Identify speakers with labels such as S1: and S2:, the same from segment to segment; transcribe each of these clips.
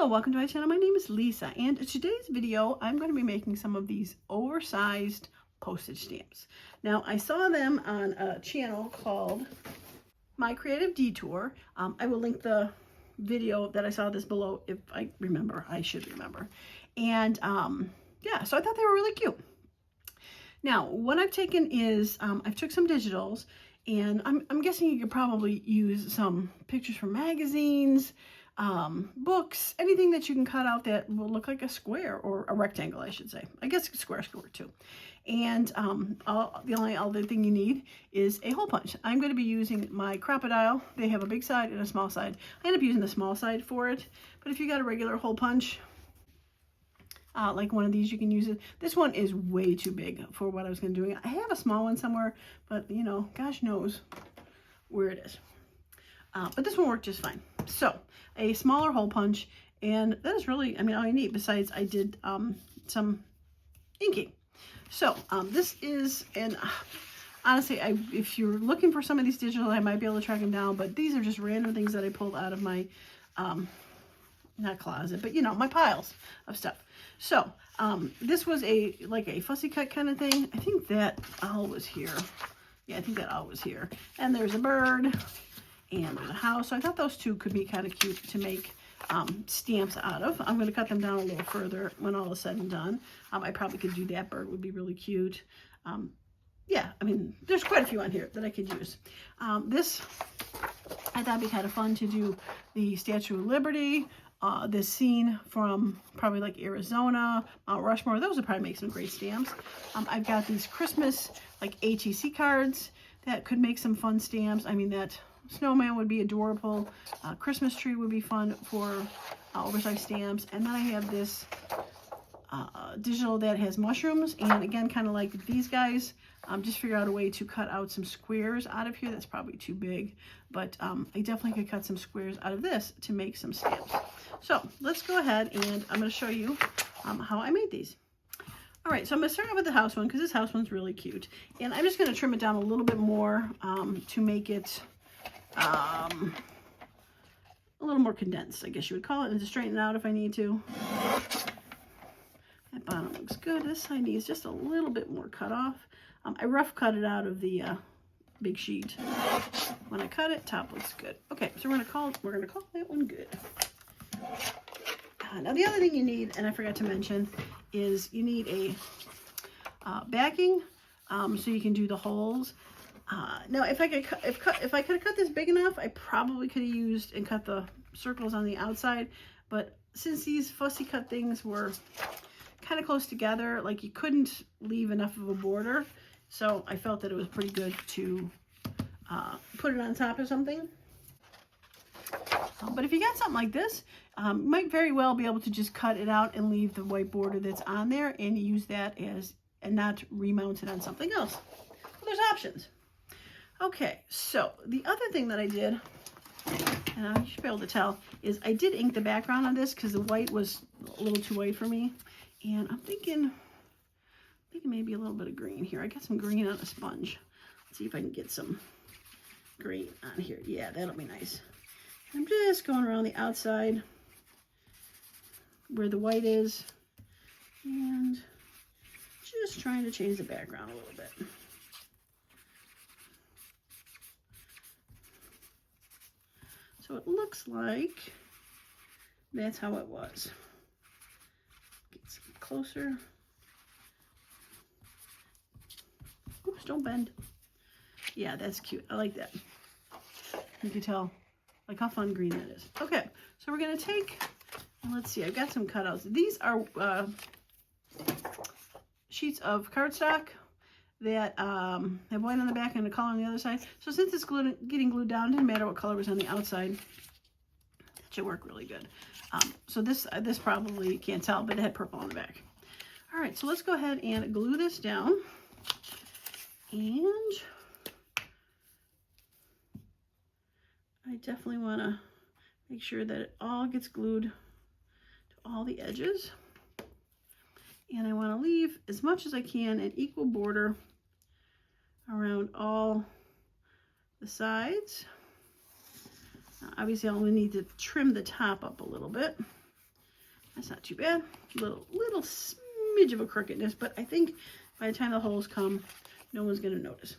S1: welcome to my channel. My name is Lisa, and in today's video I'm going to be making some of these oversized postage stamps. Now, I saw them on a channel called My Creative Detour. I will link the video that I saw this below if I remember. I should remember. And yeah, so I thought they were really cute. Now, what I've taken is I've took some digitals, and I'm guessing you could probably use some pictures from magazines, books, anything that you can cut out that will look like a square or a rectangle, I should say. I guess a square too. And the only other thing you need is a hole punch. I'm going to be using my Crocodile. They have a big side and a small side. I end up using the small side for it, but if you got a regular hole punch, like one of these, you can use it. This one is way too big for what I was going to do. I have a small one somewhere, but you know, gosh knows where it is. But this one worked just fine. So a smaller hole punch, and that is really, I mean, all you need. Besides, I did some inking. So this is, and honestly, if you're looking for some of these digital, I might be able to track them down, but these are just random things that I pulled out of my, not closet, but you know, my piles of stuff. So this was like a fussy cut kind of thing. I think that owl was here. Yeah, I think that owl was here. And there's a bird. And there's a house. So I thought those two could be kind of cute to make stamps out of. I'm going to cut them down a little further when all is said and done. I probably could do that bird, would be really cute. Yeah, I mean, there's quite a few on here that I could use. This, I thought would be kind of fun to do the Statue of Liberty, this scene from probably like Arizona, Mount Rushmore. Those would probably make some great stamps. I've got these Christmas like HEC cards that could make some fun stamps. I mean, that snowman would be adorable. Christmas tree would be fun for oversized stamps. And then I have this digital that has mushrooms. And again, kind of like these guys, just figure out a way to cut out some squares out of here. That's probably too big. But I definitely could cut some squares out of this to make some stamps. So let's go ahead, and I'm going to show you how I made these. All right, so I'm going to start out with the house one because this house one's really cute. And I'm just going to trim it down a little bit more to make it a little more condensed, I guess you would call it, and to straighten it out if I need to. That bottom looks good. This side needs just a little bit more cut off. I rough cut it out of the big sheet. When I cut it, top looks good. Okay, so we're gonna call that one good. Now the other thing you need, and I forgot to mention, is you need a backing so you can do the holes. Now, if I could have cut this big enough, I probably could have used and cut the circles on the outside. But since these fussy cut things were kind of close together, like you couldn't leave enough of a border, so I felt that it was pretty good to put it on top of something. But if you got something like this, you might very well be able to just cut it out and leave the white border that's on there and use that as, and not remount it on something else. Well, there's options. Okay, so the other thing that I did, and you should be able to tell, is I did ink the background on this because the white was a little too white for me. And I'm thinking maybe a little bit of green here. I got some green on a sponge. Let's see if I can get some green on here. Yeah, that'll be nice. I'm just going around the outside where the white is and just trying to change the background a little bit. So it looks like that's how it was. Get some closer. Oops, don't bend. Yeah, that's cute. I like that. You can tell like how fun green that is. Okay, so we're gonna take, and let's see, I've got some cutouts. These are sheets of cardstock that have white on the back and a color on the other side. So since it's getting glued down, didn't matter what color was on the outside. That should work really good. So this probably, you can't tell, but it had purple on the back. All right, so let's go ahead and glue this down. And I definitely want to make sure that it all gets glued to all the edges. And I want to leave as much as I can an equal border around all the sides. Obviously, I'll only need to trim the top up a little bit. That's not too bad. Little smidge of a crookedness, but I think by the time the holes come, no one's going to notice.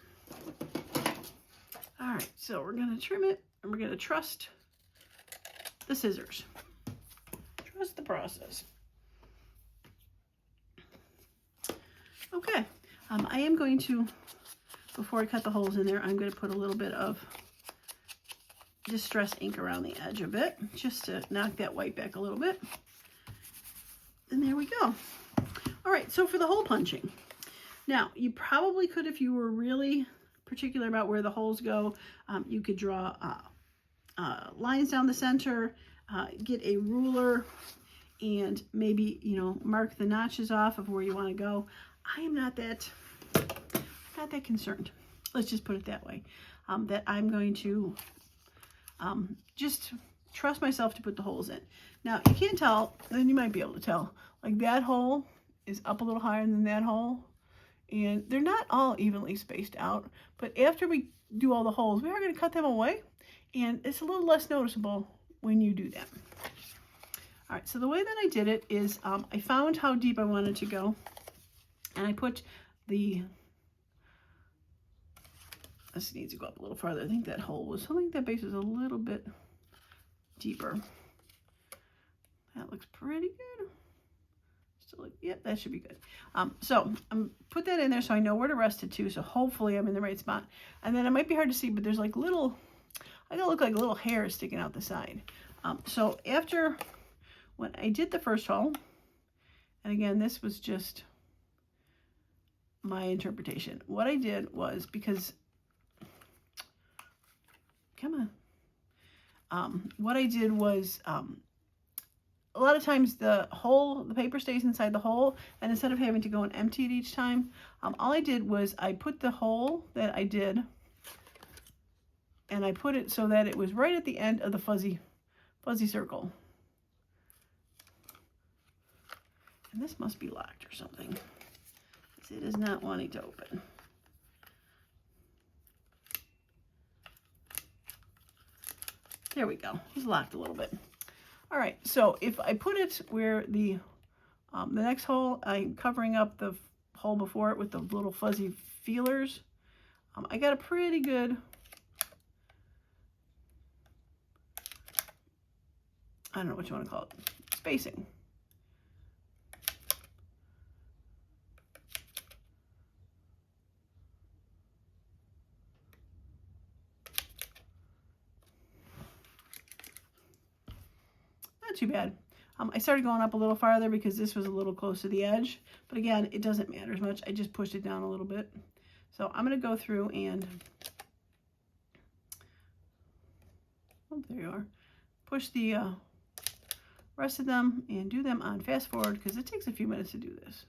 S1: All right, so we're going to trim it, and we're going to trust the scissors. Trust the process. Okay, I am going to, before I cut the holes in there, I'm going to put a little bit of Distress ink around the edge of it, just to knock that white back a little bit. And there we go. All right, so for the hole punching. Now, you probably could, if you were really particular about where the holes go, you could draw lines down the center, get a ruler, and maybe, you know, mark the notches off of where you want to go. I am not that concerned. Let's just put it that way. That I'm going to just trust myself to put the holes in. Now, you can't tell, then you might be able to tell, like that hole is up a little higher than that hole, and they're not all evenly spaced out, but after we do all the holes, we are going to cut them away, and it's a little less noticeable when you do that. All right, so the way that I did it is I found how deep I wanted to go, and I put the, this needs to go up a little farther. I think that hole was, I think that base is a little bit deeper. That looks pretty good. Still, yep, that should be good. So I'm put that in there so I know where to rest it to. So hopefully I'm in the right spot. And then it might be hard to see, but there's like little, I gotta look like little hairs sticking out the side. So after, when I did the first hole, and again, this was just my interpretation. What I did was, because, come on. What I did was, a lot of times the paper stays inside the hole, and instead of having to go and empty it each time, all I did was I put the hole that I did, and I put it so that it was right at the end of the fuzzy circle. And this must be locked or something, because it is not wanting to open. There we go. It's locked a little bit. All right, so if I put it where the next hole, I'm covering up the hole before it with the little fuzzy feelers. I got a pretty good, I don't know what you want to call it, spacing. Not too bad. I started going up a little farther because this was a little close to the edge, but again, it doesn't matter as much. I just pushed it down a little bit. So I'm going to go through and, oh, there you are, push the rest of them and do them on fast forward, because it takes a few minutes to do this.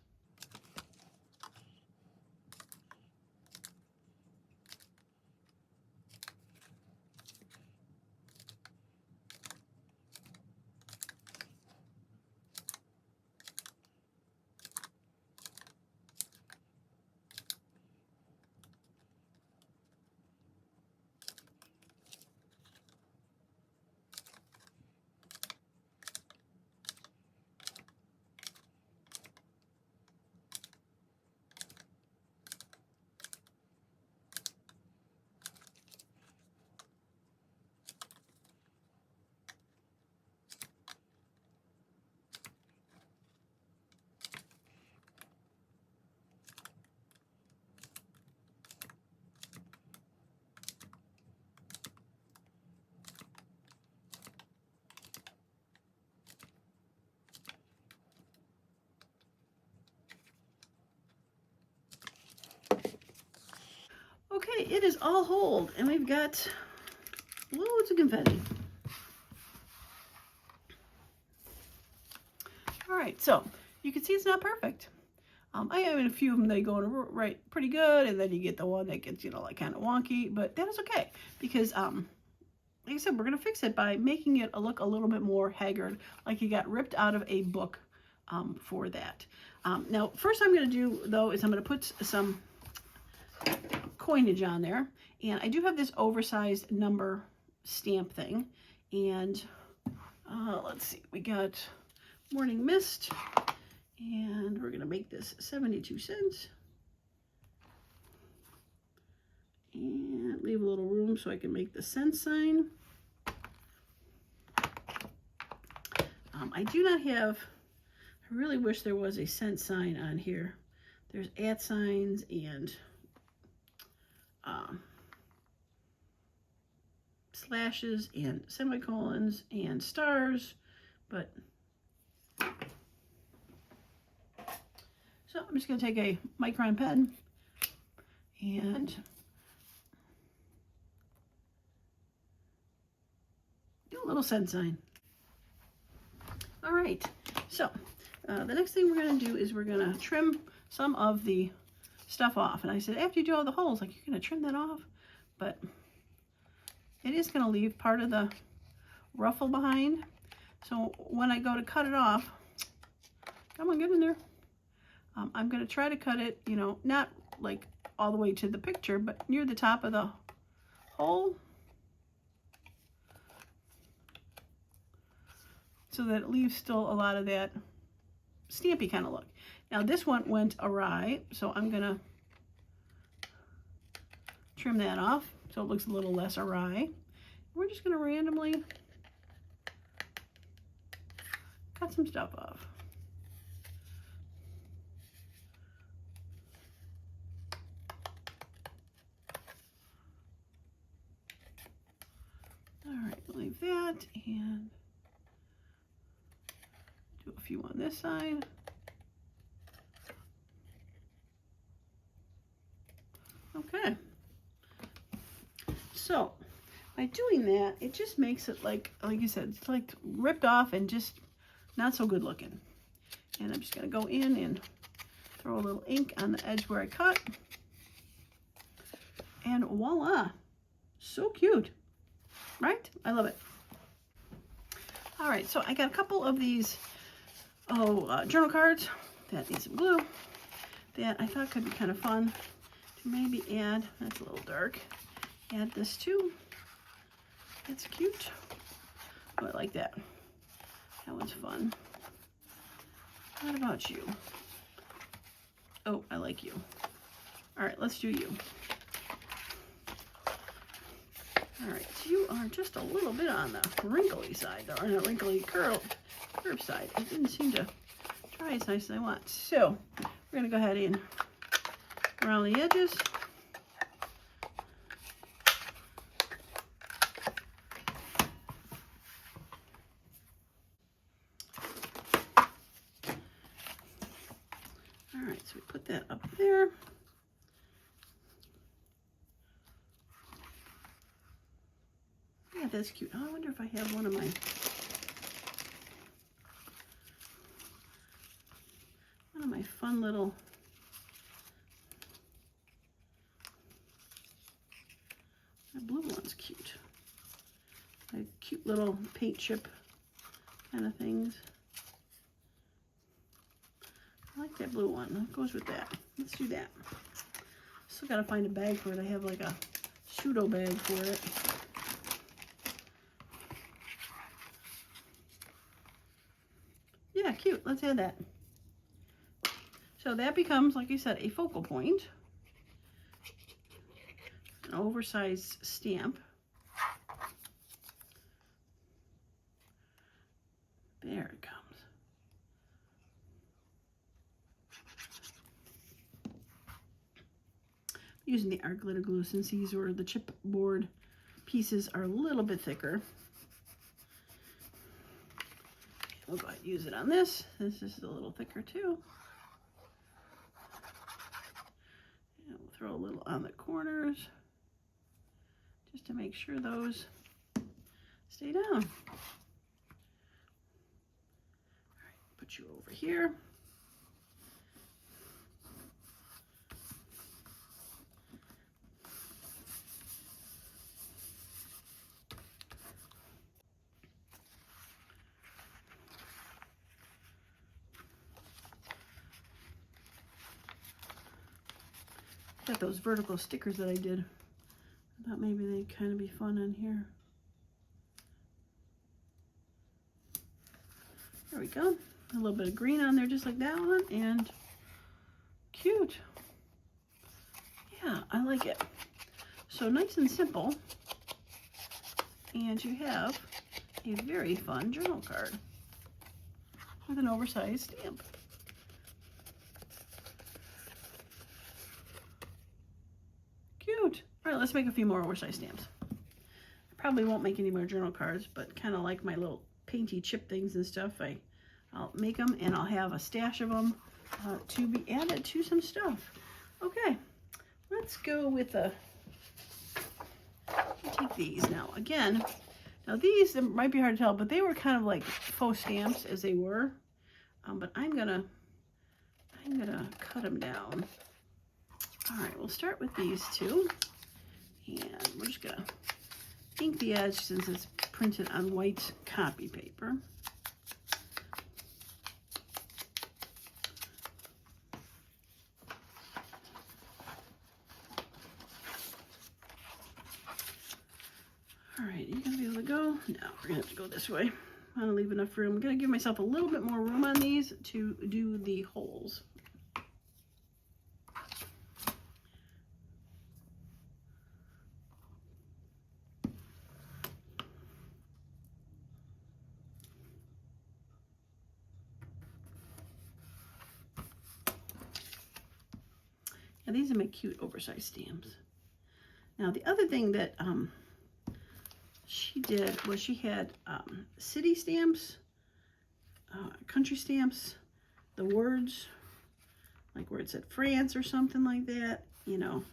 S1: Okay, it is all holed, and we've got loads of confetti. All right, so you can see it's not perfect. I have a few of them that go in right pretty good, and then you get the one that gets, you know, like kind of wonky, but that is okay, because like I said, we're gonna fix it by making it look a little bit more haggard, like you got ripped out of a book for that. Now, first I'm gonna do, though, is I'm gonna put some coinage on there, and I do have this oversized number stamp thing, and let's see, we got Morning Mist. And we're going to make this 72 cents. And leave a little room so I can make the cent sign. I do not have, I really wish there was a cent sign on here. There's @ signs and slashes and semicolons and stars, but so I'm just going to take a micron pen and do a little cent sign. All right, so the next thing we're going to do is we're going to trim some of the stuff off. And I said, after you do all the holes, like, you're going to trim that off, but it is going to leave part of the ruffle behind. So when I go to cut it off, come on, get in there. I'm going to try to cut it, you know, not like all the way to the picture, but near the top of the hole, so that it leaves still a lot of that stampy kind of look. Now this one went awry, so I'm going to trim that off so it looks a little less awry. We're just going to randomly cut some stuff off. All right, leave that and do a few on this side. Okay. So by doing that, it just makes it like you said, it's like ripped off and just not so good looking. And I'm just going to go in and throw a little ink on the edge where I cut. And voila, so cute, right? I love it. All right, so I got a couple of these journal cards that need some glue that I thought could be kind of fun to maybe add. That's a little dark. Add this too. That's cute. Oh, I like that. That was fun. What about you? Oh, I like you. All right, let's do you. All right, so you are just a little bit on the wrinkly side, though, or not wrinkly, curve side. It didn't seem to dry as nice as I want. So we're gonna go ahead and around the edges. All right, so we put that up there. Yeah, that's cute. Oh, I wonder if I have one of my fun little that blue one's cute. Like cute little paint chip kind of things. I like that blue one. That goes with that. Let's do that. Still gotta find a bag for it. I have like a pseudo bag for it. Yeah, cute. Let's add that. So that becomes, like I said, a focal point. An oversized stamp. There it comes. Using the art glitter glue since these were the chipboard pieces are a little bit thicker. We'll go ahead and use it on this. This is a little thicker too. And we'll throw a little on the corners just to make sure those stay down. All right, put you over here. Got those vertical stickers that I did. I thought maybe they'd kind of be fun on here. There we go. A little bit of green on there just like that one, and cute. Yeah, I like it. So nice and simple, and you have a very fun journal card with an oversized stamp. Cute. All right, let's make a few more oversized stamps. I probably won't make any more journal cards, but kind of like my little painty chip things and stuff, I'll make them, and I'll have a stash of them to be added to some stuff. Okay, let's go with take these now. Again, now these might be hard to tell, but they were kind of like faux stamps as they were. But I'm gonna cut them down. All right, we'll start with these two, and we're just gonna ink the edge since it's printed on white copy paper. All right, you gonna be able to go? No, we're gonna have to go this way. I want to leave enough room. I'm gonna give myself a little bit more room on these to do the holes. Now these are my cute oversized stamps. Now the other thing that she did was she had city stamps, country stamps, the words, like where it said France or something like that, you know,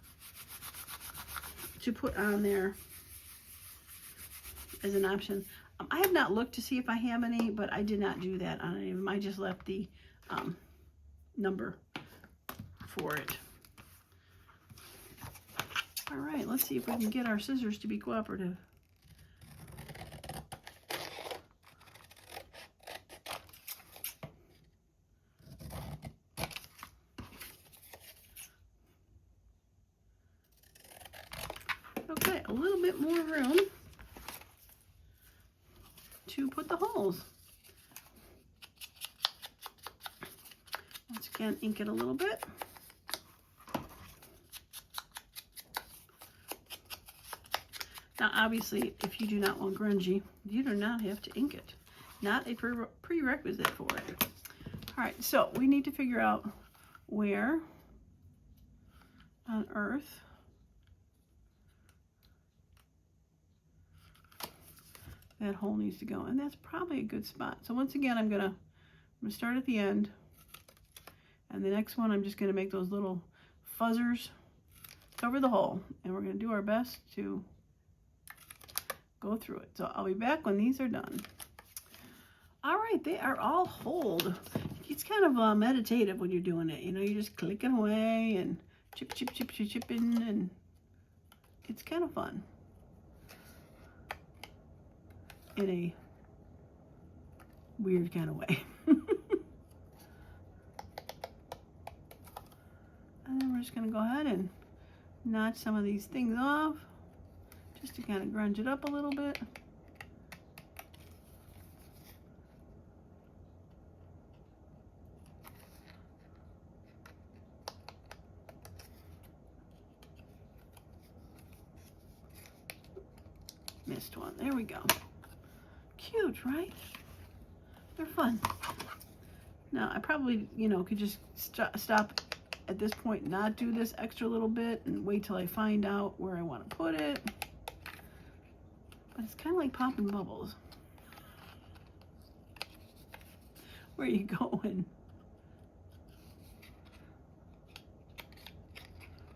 S1: to put on there as an option. I have not looked to see if I have any, but I did not do that on any of them. I just left the number for it. All right, let's see if we can get our scissors to be cooperative. Okay, a little bit more room to put the holes. Once again, ink it a little bit. Now, obviously, if you do not want grungy, you do not have to ink it. Not a prerequisite for it. All right, so we need to figure out where on earth that hole needs to go, and that's probably a good spot. So once again, I'm gonna start at the end, and the next one I'm just gonna make those little fuzzers cover the hole, and we're gonna do our best to go through it. So I'll be back when these are done. All right, they are all holed. It's kind of meditative when you're doing it. You know, you're just clicking away and chipping, and it's kind of fun in a weird kind of way. And then we're just gonna go ahead and notch some of these things off, just to kind of grunge it up a little bit. Missed one. There we go. Cute, right? They're fun. Now, I probably, you know, could just stop at this point, not do this extra little bit, and wait till I find out where I want to put it. But it's kind of like popping bubbles. Where are you going?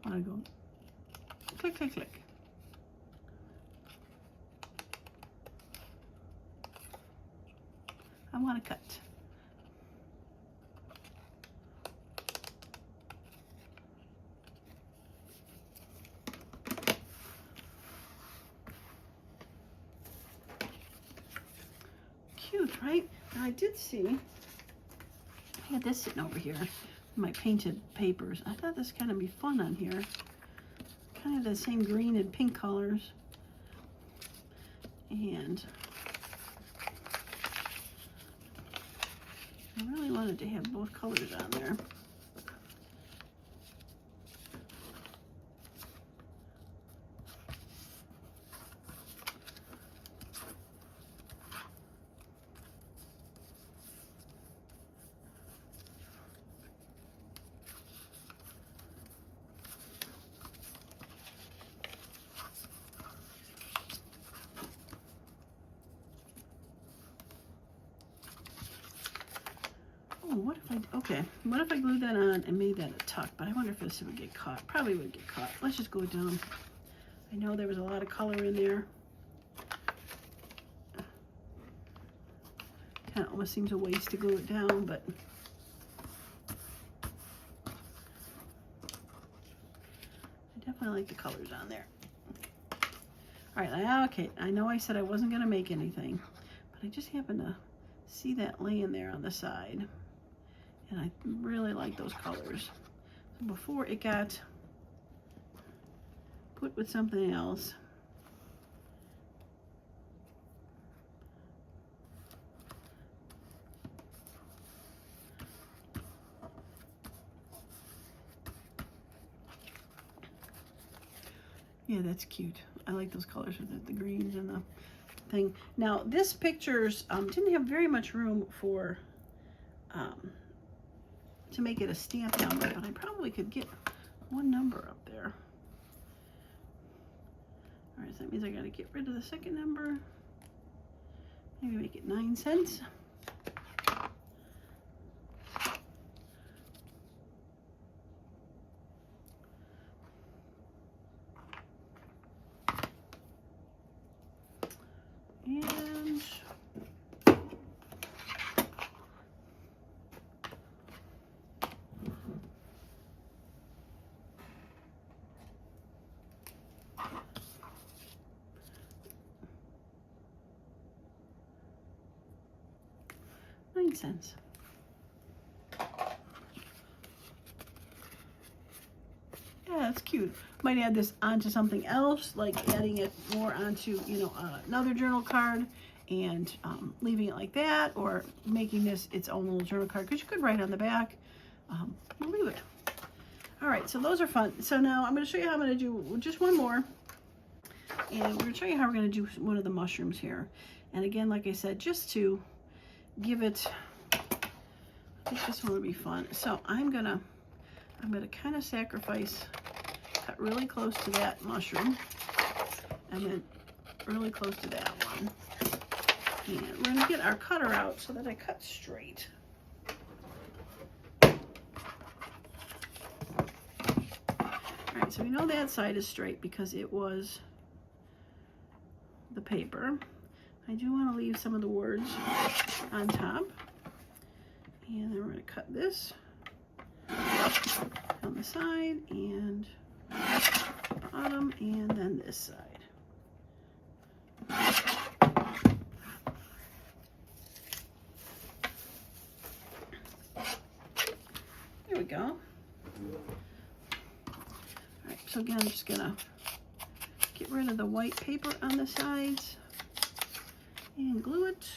S1: I want to go click, click, click. I want to cut. Cute, right? Now I did see, I had this sitting over here, my painted papers. I thought this kind of be fun on here. Kind of the same green and pink colors. And I wanted to have both colors on there. Oh, what if I glued that on and made that a tuck? But I wonder if this would get caught. Probably would get caught. Let's just glue it down. I know there was a lot of color in there. Kind of almost seems a waste to glue it down, but I definitely like the colors on there. All right, okay, I know I said I wasn't gonna make anything, but I just happened to see that laying there on the side. And I really like those colors. So before it got put with something else, yeah, that's cute. I like those colors with the greens and the thing. Now this pictures didn't have very much room for to make it a stamp number, but I probably could get one number up there. All right, so that means I got to get rid of the second number. Maybe make it 9 cents. And $0.09. Yeah, that's cute. Might add this onto something else, like adding it more onto, you know, another journal card and leaving it like that, or making this its own little journal card, because you could write on the back. We'll leave it. All right, so those are fun. So now I'm going to show you how I'm going to do just one more. And we're going to show you how we're going to do one of the mushrooms here. And again, like I said, just to give it, I think this one would be fun. So I'm gonna kind of sacrifice, cut really close to that mushroom, and then really close to that one. And we're gonna get our cutter out so that I cut straight. All right, so we know that side is straight because it was the paper. I do want to leave some of the words on top. And then we're going to cut this on the side and bottom, and then this side. There we go. All right, so again, I'm just going to get rid of the white paper on the sides and glue it.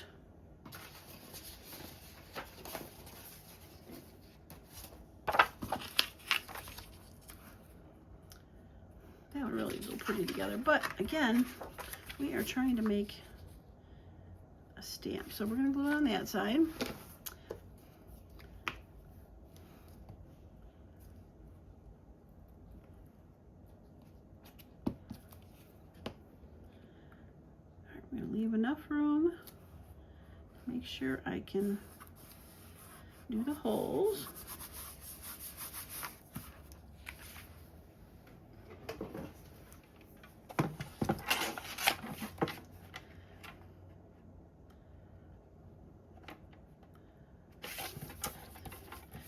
S1: That would really go pretty together, but again, we are trying to make a stamp. So we're going to glue it on that side. We're going to leave enough room to make sure I can do the holes.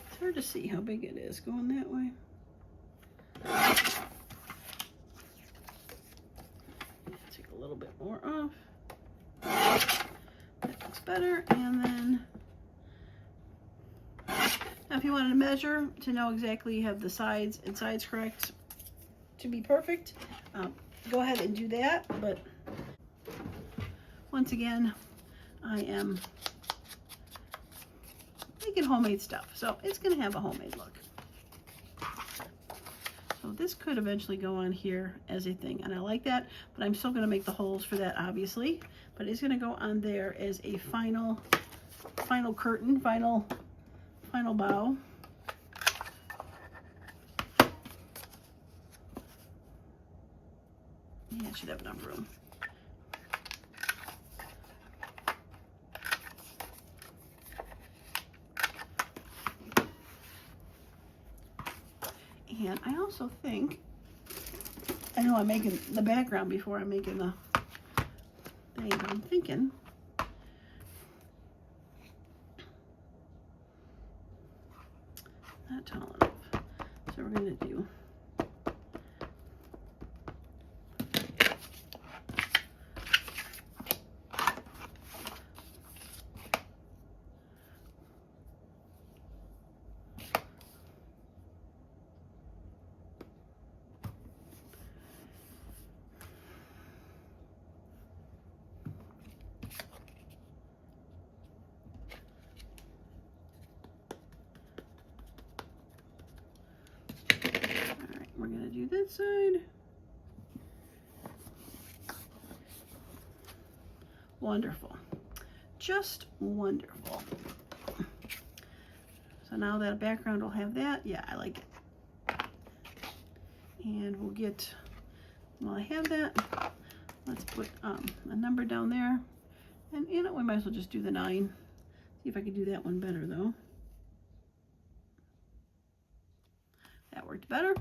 S1: It's hard to see how big it is going that way. Take a little bit more off. That looks better. And then, now if you wanted to measure to know exactly you have the sides and sides correct to be perfect, go ahead and do that. But once again, I am making homemade stuff, so it's going to have a homemade look. So this could eventually go on here as a thing, and I like that, but I'm still going to make the holes for that, obviously. But it's going to go on there as a final curtain, final bow. Yeah, it should have enough room. And I also think, I know I'm making the background before I'm making the thing, but I'm thinking not tall enough. So we're going to do we're going to do this side. Wonderful. Just wonderful. So now that background will have that. Yeah, I like it. And we'll get, while I have that, let's put a number down there. And you know, we might as well just do the 9. See if I can do that one better though. That worked better.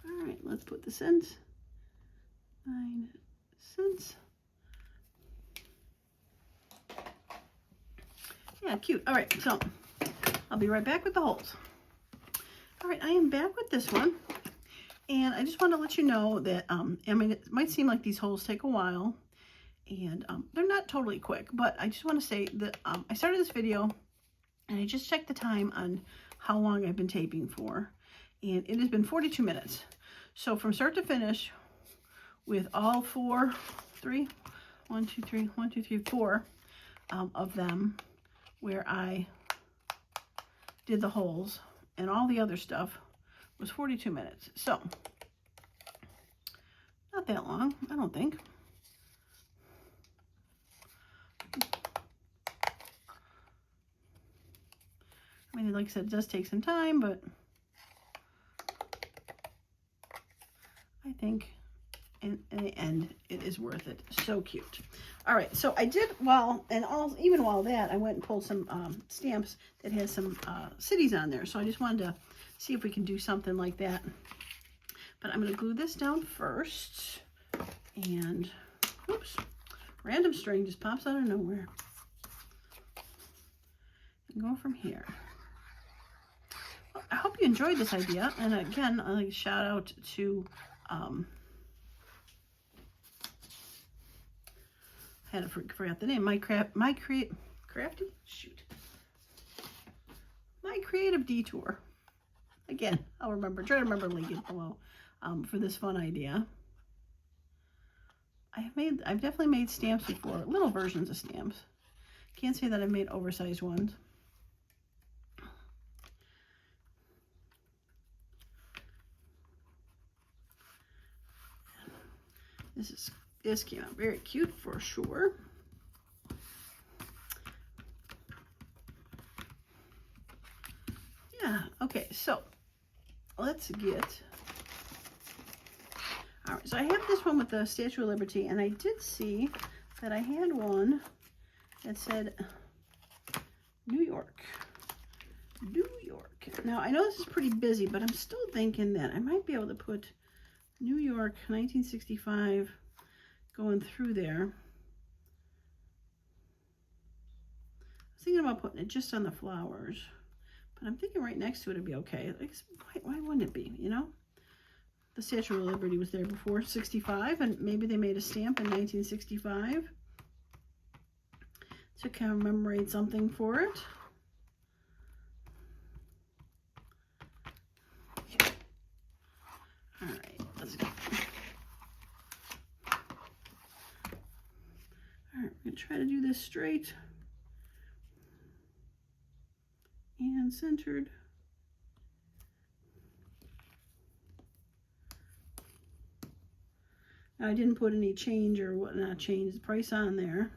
S1: All right, let's put the cents. 9 cents. Yeah, cute. All right, so I'll be right back with the holes. All right, I am back with this one. And I just want to let you know that, I mean, it might seem like these holes take a while. And they're not totally quick. But I just want to say that I started this video and I just checked the time on how long I've been taping for. And it has been 42 minutes. So from start to finish, with all 4 of them where I did the holes and all the other stuff was 42 minutes. So not that long, I don't think. I mean, like I said, it does take some time, but I think in the end, it is worth it. So cute. All right, so I did, even while that, I went and pulled some stamps that has some cities on there. So I just wanted to see if we can do something like that. But I'm going to glue this down first. And, oops, random string just pops out of nowhere. And go from here. Well, I hope you enjoyed this idea. And again, I'd like to shout out to I forgot the name. My Creative Detour. Again, I'll try to remember link it below for this fun idea. I've definitely made stamps before, little versions of stamps. Can't say that I've made oversized ones. This came out very cute for sure. Yeah, okay, so let's get, all right, so I have this one with the Statue of Liberty, and I did see that I had one that said New York. New York. Now, I know this is pretty busy, but I'm still thinking that I might be able to put New York 1965 going through there. I was thinking about putting it just on the flowers, but I'm thinking right next to it would be okay. Like, why wouldn't it be, you know? The Statue of Liberty was there before 65, and maybe they made a stamp in 1965 to commemorate something for it. All right, let's go. going to try to do this straight and centered. Now, I didn't put any change or whatnot, change the price on there.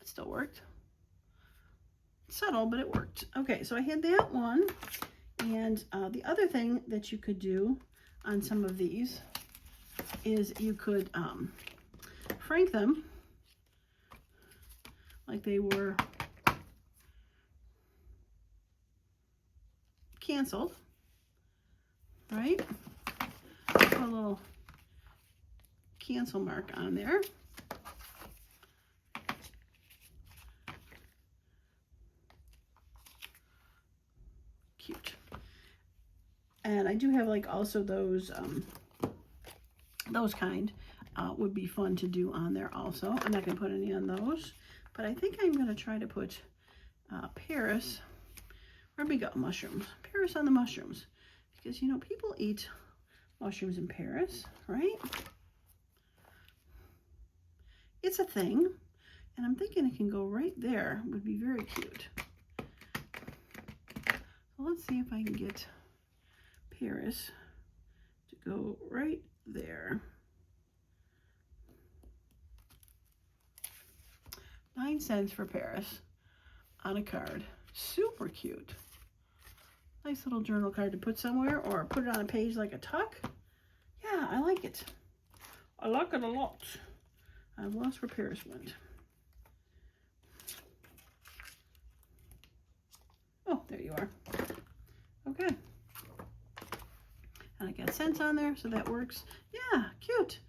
S1: It still worked. Subtle, but it worked. Okay, so I had that one. And the other thing that you could do on some of these is you could frank them like they were canceled, right? Put a little cancel mark on there. Cute. And I do have like also those kind would be fun to do on there also. I'm not going to put any on those, but I think I'm going to try to put Paris. Where'd we go? Mushrooms. Paris on the mushrooms. Because, you know, people eat mushrooms in Paris, right? It's a thing. And I'm thinking it can go right there. It would be very cute. So let's see if I can get Paris to go right there. 9 cents for Paris on a card. Super cute. Nice little journal card to put somewhere or put it on a page like a tuck. Yeah, I like it. I like it a lot. I've lost where Paris went. Oh, there you are. Okay. And I got cents on there, so that works. Yeah, cute.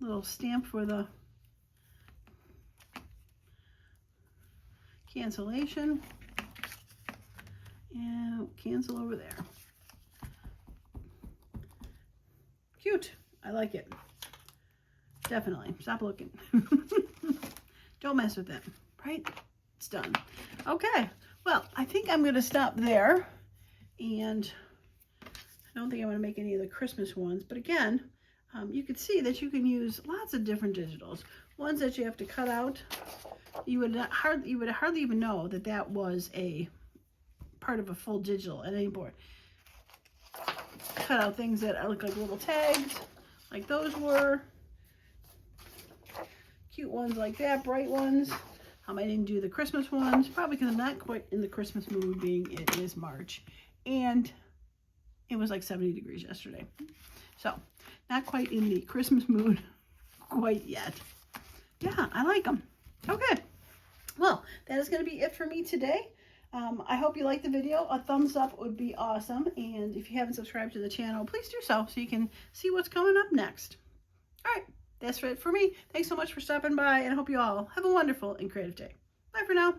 S1: Little stamp for the cancellation. And cancel over there. Cute. I like it. Definitely. Stop looking. Don't mess with it. Right? It's done. Okay. Well, I think I'm going to stop there. And I don't think I'm going to make any of the Christmas ones. But again, you can see that you can use lots of different digitals. Ones that you have to cut out. You would hardly even know that that was a part of a full digital at any point. Cut out things that look like little tags, like those were. Cute ones like that, bright ones. I didn't do the Christmas ones, probably because I'm not quite in the Christmas mood, being it is March. And it was like 70 degrees yesterday. So, not quite in the Christmas mood quite yet. Yeah, I like them. Okay. Well, that is going to be it for me today. I hope you liked the video. A thumbs up would be awesome. And if you haven't subscribed to the channel, please do so you can see what's coming up next. All right. That's it for me. Thanks so much for stopping by, and I hope you all have a wonderful and creative day. Bye for now.